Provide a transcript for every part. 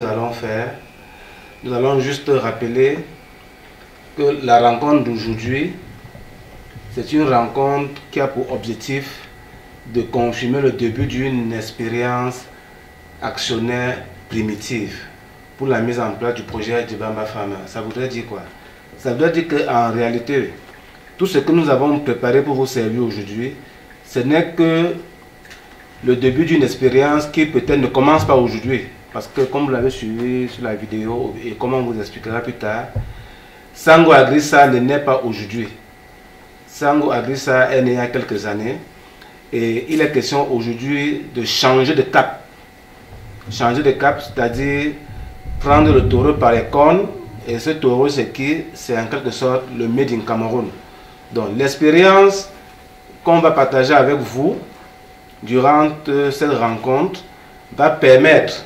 Nous allons faire, nous allons juste rappeler que la rencontre d'aujourd'hui, c'est une rencontre qui a pour objectif de confirmer le début d'une expérience actionnaire primitive pour la mise en place du projet Djibamba Farmer. Ça voudrait dire quoi? Ça voudrait dire qu'en réalité, tout ce que nous avons préparé pour vous servir aujourd'hui, ce n'est que le début d'une expérience qui peut-être ne commence pas aujourd'hui. Parce que comme vous l'avez suivi sur la vidéo et comme on vous expliquera plus tard, Sango Agrissa ne naît pas aujourd'hui. Sango Agrissa est né il y a quelques années et il est question aujourd'hui de changer de cap. Changer de cap, c'est-à-dire prendre le taureau par les cornes, et ce taureau c'est qui? C'est en quelque sorte le Made in Cameroun. Donc l'expérience qu'on va partager avec vous durant cette rencontre va permettre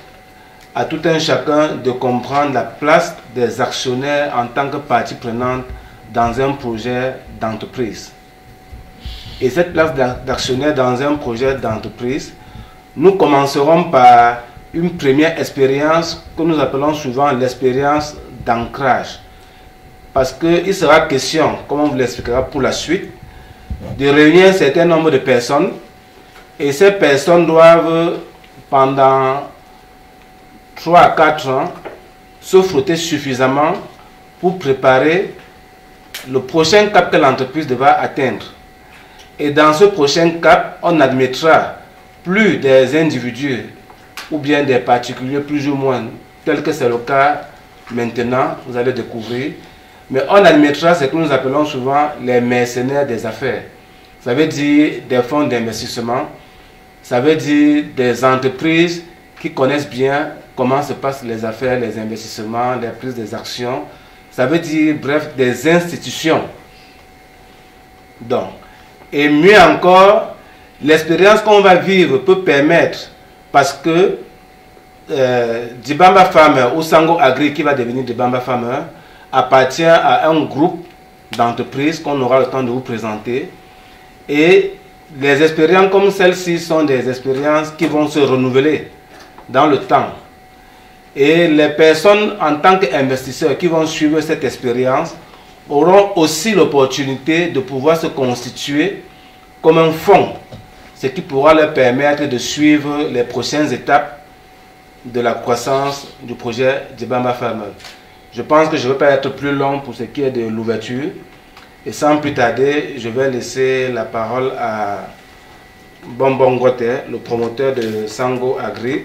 à tout un chacun de comprendre la place des actionnaires en tant que partie prenante dans un projet d'entreprise. Et cette place d'actionnaire dans un projet d'entreprise, nous commencerons par une première expérience que nous appelons souvent l'expérience d'ancrage. Parce qu'il sera question, comme on vous l'expliquera pour la suite, de réunir un certain nombre de personnes, et ces personnes doivent, pendant 3 à 4 ans, se frotter suffisamment pour préparer le prochain cap que l'entreprise devra atteindre. Et dans ce prochain cap, on admettra plus des individus ou bien des particuliers plus ou moins, tel que c'est le cas maintenant, vous allez découvrir. Mais on admettra ce que nous appelons souvent les mercenaires des affaires. Ça veut dire des fonds d'investissement, ça veut dire des entreprises qui connaissent bien comment se passent les affaires, les investissements, les prises des actions. Ça veut dire, bref, des institutions. Donc, et mieux encore, l'expérience qu'on va vivre peut permettre, parce que Djibamba Farmer ou Sango Agri, qui va devenir Djibamba Farmer, appartient à un groupe d'entreprises qu'on aura le temps de vous présenter. Et les expériences comme celle-ci sont des expériences qui vont se renouveler dans le temps. Et les personnes en tant qu'investisseurs qui vont suivre cette expérience auront aussi l'opportunité de pouvoir se constituer comme un fonds, ce qui pourra leur permettre de suivre les prochaines étapes de la croissance du projet Djibamba Farmer. Je pense que je ne vais pas être plus long pour ce qui est de l'ouverture. Et sans plus tarder, je vais laisser la parole à Bonbon Gote, le promoteur de Sango Agri,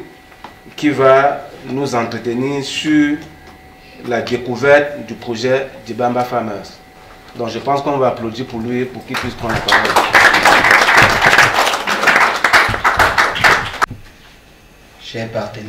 qui va nous entretenir sur la découverte du projet Djibamba Farmers. Donc je pense qu'on va applaudir pour lui pour qu'il puisse prendre la parole. Chers partenaires,